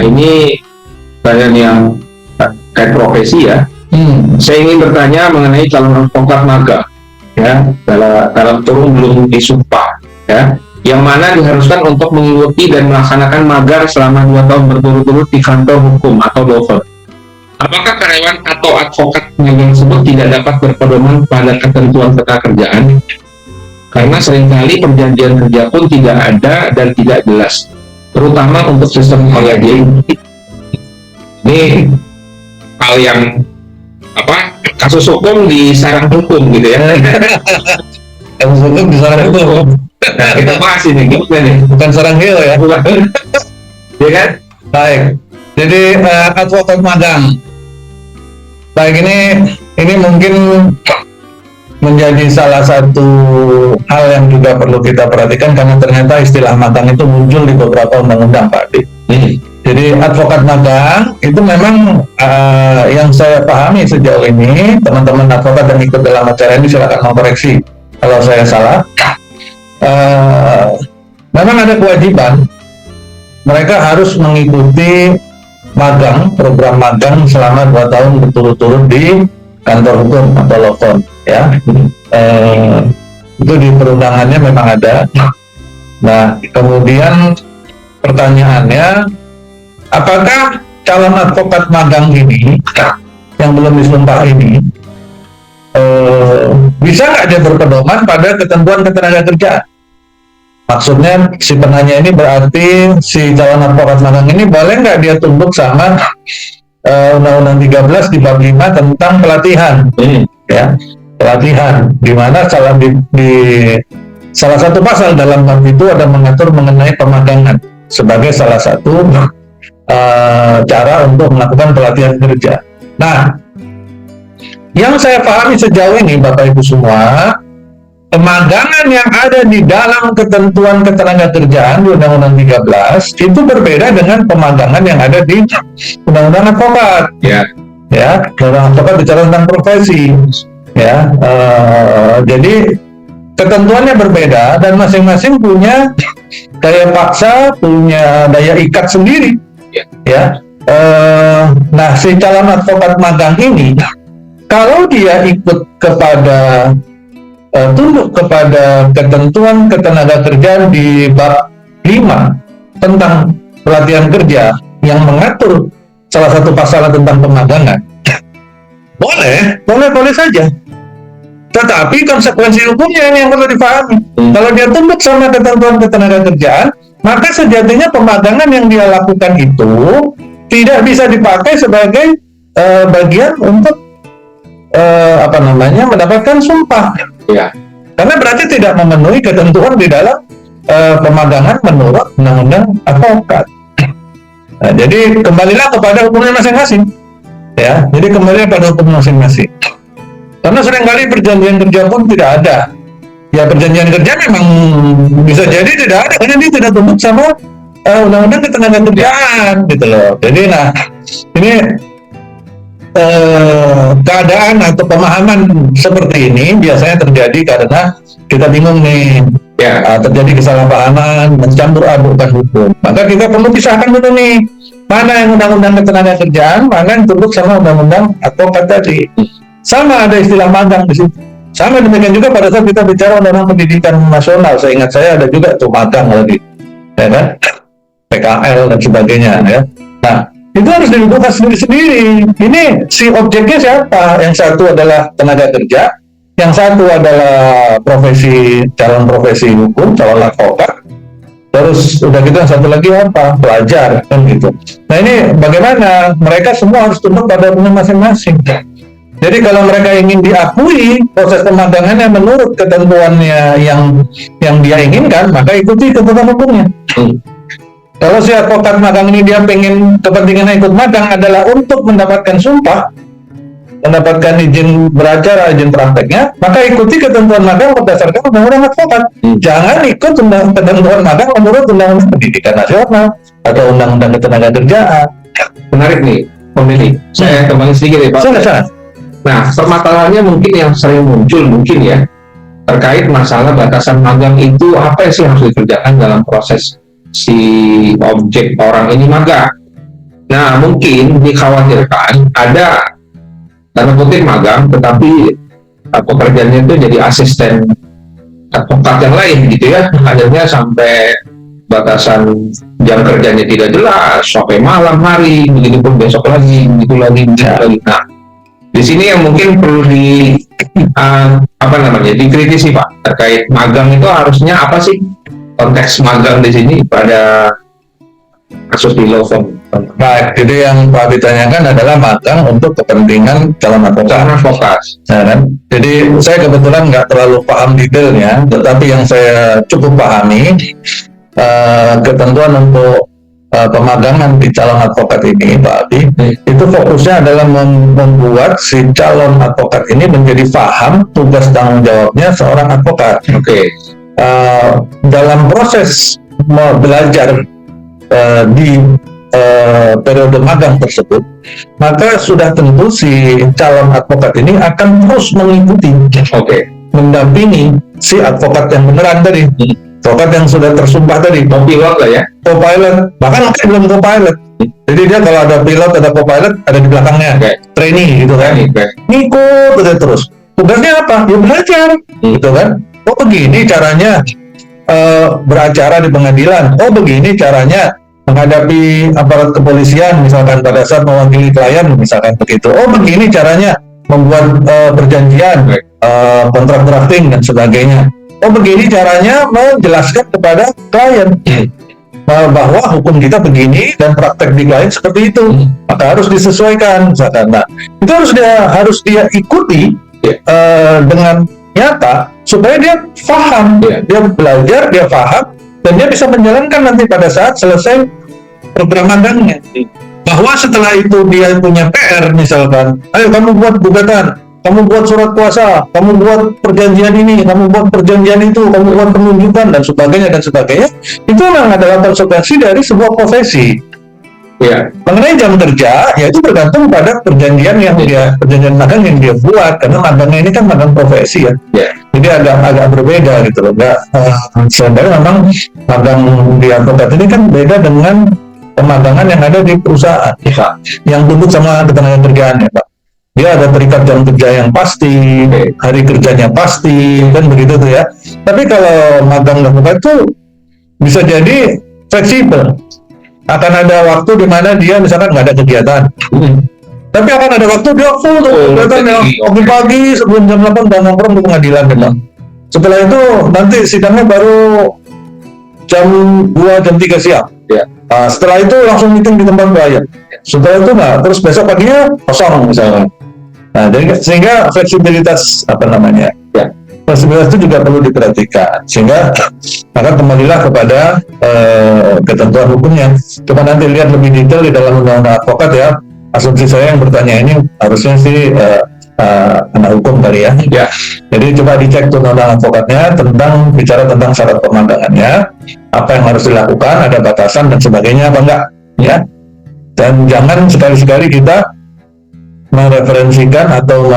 ini pertanyaan yang terkait profesi ya. Saya ingin bertanya mengenai calon advokat magang, ya, dalam turun belum disumpah, ya, yang mana diharuskan untuk mengikuti dan melaksanakan magang selama 2 tahun berturut-turut di kantor hukum atau law firm. Apakah karyawan atau advokat magang tersebut tidak dapat berpedoman pada ketentuan ketenagakerjaan? Karena seringkali perjanjian kerja pun tidak ada dan tidak jelas, terutama untuk sistem penggajian. Ini hal yang kasus hukum di sarang hukum gitu ya. Kasus hukum di sarang hukum. Nah, kita bahas ini gimana nih? Bukan sarang hiu ya. Ya kan? Baik. Jadi advokat magang. Baik, ini mungkin menjadi salah satu hal yang juga perlu kita perhatikan, karena ternyata istilah magang itu muncul di beberapa undang-undang, Pak Adi. Jadi advokat magang itu memang yang saya pahami sejauh ini, teman-teman advokat yang ikut dalam acara ini silakan mengkoreksi kalau saya salah. Memang ada kewajiban mereka harus mengikuti magang, program magang selama 2 tahun berturut-turut di kantor hukum atau law firm, ya. Itu di perundangannya memang ada. Nah, kemudian pertanyaannya, apakah calon advokat magang ini yang belum disumpah ini bisa nggak dia berpedoman pada ketentuan ketenagakerjaan? Maksudnya si penanya ini berarti si calon advokat magang ini boleh nggak dia tunduk sama Undang-Undang 13 di bab 5 tentang pelatihan, ya, pelatihan, di mana di salah satu pasal dalam bab itu ada mengatur mengenai pemagangan sebagai salah satu cara untuk melakukan pelatihan kerja. Nah, yang saya pahami sejauh ini, Bapak Ibu semua, pemagangan yang ada di dalam ketentuan ketenagakerjaan di Undang-Undang 13 itu berbeda dengan pemagangan yang ada di Undang-Undang Advokat. Ya. Ya, Undang-Undang Advokat bicara tentang profesi. Ya, jadi ketentuannya berbeda dan masing-masing punya daya paksa, punya daya ikat sendiri. Ya. Nah, si calon advokat magang ini, kalau dia ikut kepada tunduk kepada ketentuan ketenagakerjaan di bab 5 tentang pelatihan kerja yang mengatur salah satu pasal tentang pemagangan, boleh saja. Tetapi konsekuensi hukumnya ini yang perlu dipahami. Kalau dia tunduk sama ketentuan ketenagakerjaan, maka sejatinya pemagangan yang dia lakukan itu tidak bisa dipakai sebagai bagian untuk mendapatkan sumpah. Ya. Karena berarti tidak memenuhi ketentuan di dalam pemagangan menurut Undang-Undang Advokat. Nah, jadi kembalilah kepada hukumnya masing-masing. Ya, jadi kembalilah pada hukum masing-masing. Karena seringkali perjanjian kerja pun tidak ada. Ya, perjanjian kerja memang bisa jadi tidak ada karena dia tidak tunduk sama Undang-Undang Ketenagakerjaan, gitu loh. Jadi, nah, ini keadaan atau pemahaman seperti ini biasanya terjadi karena kita bingung nih, ya, terjadi kesalahpahaman, mencampur adukan hukum. Maka kita perlu pisahkan dulu nih, mana yang Undang-Undang Ketenagakerjaan, mana yang tunduk sama Undang-Undang Advokat tadi. Sama ada istilah magang di situ. Sama demikian juga pada saat kita bicara Undang-Undang Pendidikan Nasional, seingat saya ada juga tuh magang lagi, ya kan? PKL dan sebagainya, ya. Nah, itu harus dibuka sendiri-sendiri. Ini si objeknya siapa? Yang satu adalah tenaga kerja, yang satu adalah calon profesi hukum, calon advokat. Terus udah gitu yang satu lagi apa? Pelajar, kan gitu. Nah, ini bagaimana? Mereka semua harus tunduk pada hukumnya masing-masing. Jadi kalau mereka ingin diakui proses pemagangannya menurut ketentuannya yang dia inginkan, maka ikuti ketentuan hukumnya. Kalau si advokat magang ini dia pengen kepentingan ikut magang adalah untuk mendapatkan sumpah, mendapatkan izin beracara, izin prakteknya, maka ikuti ketentuan magang berdasarkan Undang-Undang Advokat. Jangan ikut ketentuan magang menurut Undang-Undang Pendidikan Nasional atau Undang-Undang Ketenagakerjaan. Menarik nih, pemilih. Saya kembali sedikit ya, Pak. Silahkan. Nah, permasalahannya mungkin yang sering muncul ya, terkait masalah batasan magang itu apa sih yang harus dikerjakan dalam proses si objek orang ini magang. Nah, mungkin dikhawatirkan ada tanda kutip magang, tetapi pekerjaannya itu jadi asisten advokat yang lain gitu ya. Akhirnya sampai batasan jam kerjanya tidak jelas, sampai malam hari, begitu pun besok lagi, begitu lagi. Nah, di sini yang mungkin perlu dikritisi Pak, terkait magang itu harusnya apa sih konteks magang di sini pada kasus di law firm. Baik, jadi yang Pak ditanyakan adalah magang untuk kepentingan calon advokat. Nah, kan? Jadi saya kebetulan nggak terlalu paham detailnya, tetapi yang saya cukup pahami ketentuan untuk pemagangan di calon advokat ini, Pak Abi, itu fokusnya adalah membuat si calon advokat ini menjadi paham tugas tanggung jawabnya seorang advokat. Dalam proses belajar di periode magang tersebut, maka sudah tentu si calon advokat ini akan terus mengikuti, mendampingi si advokat yang beneran tadi, advokat yang sudah tersumpah tadi, co-pilot lah ya, co-pilot, bahkan mungkin belum co-pilot. Jadi dia kalau ada pilot, ada co-pilot, ada di belakangnya, trainee gitu kan, ngikut terus. Tugasnya apa? Ya belajar, gitu kan. Oh begini caranya beracara di pengadilan. Oh begini caranya menghadapi aparat kepolisian, misalkan pada saat mewakili klien, misalkan begitu. Oh begini caranya membuat perjanjian, kontrak drafting dan sebagainya. Oh begini caranya menjelaskan kepada klien bahwa hukum kita begini dan praktek di klien seperti itu, maka harus disesuaikan, misalkan. Nah, itu harus dia ikuti dengan nyata supaya dia paham, dia belajar, dia paham, dan dia bisa menjalankan nanti pada saat selesai program magangnya. Bahwa setelah itu dia punya PR, misalkan, ayo kamu buat gugatan, kamu buat surat kuasa, kamu buat perjanjian ini, kamu buat perjanjian itu, kamu buat penunjukan dan sebagainya, itu memang adalah konsekuensi dari sebuah profesi. Mengenai jam kerja, ya itu bergantung pada perjanjian magang yang dia buat, karena magangnya ini kan magang profesi ya. Jadi agak berbeda gitu loh. Sebenarnya memang magang di advokat ini kan beda dengan pemagangan yang ada di perusahaan yang tunduk sama ketenaga kerjaan ya Pak. Dia ada terikat jam kerja yang pasti, hari kerjanya pasti, kan begitu tuh ya. Tapi kalau magang advokat itu bisa jadi fleksibel. Akan ada waktu di mana dia misalkan nggak ada kegiatan, tapi akan ada waktu dia full tuh kegiatan pagi sebelum jam 8 dan nongkrong di pengadilan memang. Setelah itu nanti sidangnya baru jam 2 jam 3 siang. Nah, setelah itu langsung meeting di tempat klien. Setelah itu terus besok paginya kosong misalnya. Nah, jadi sehingga fleksibilitas fleksibilitas itu juga perlu diperhatikan, sehingga maka kembalilah kepada ketentuan hukumnya. Coba nanti lihat lebih detail di dalam undang-undang advokat ya. Asumsi saya yang bertanya ini harusnya sih anak hukum kali ya. Jadi coba dicek tuh undang-undang advokatnya bicara tentang syarat pemagangannya, apa yang harus dilakukan, ada batasan dan sebagainya apa enggak ya. Dan jangan sekali-sekali kita mereferensikan atau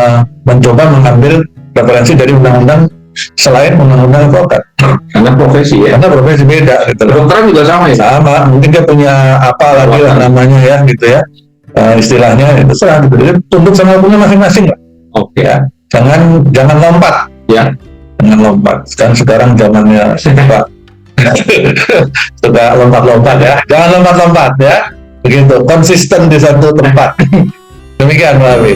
mencoba mengambil referensi dari undang-undang selain undang-undang advokat. Karena profesi ya. Karena profesi beda gitu. Dokter juga sama ya. Sama, mungkin dia punya apa lagi lah namanya ya gitu ya. Istilahnya itu serah gitu. Jadi tunduk sama punya masing-masing lah. Ya. Jangan lompat. Jangan lompat. Sekarang zamannya suka lompat-lompat ya. Jangan lompat-lompat ya. Begitu. Konsisten di satu tempat. Demikian Pak Abi.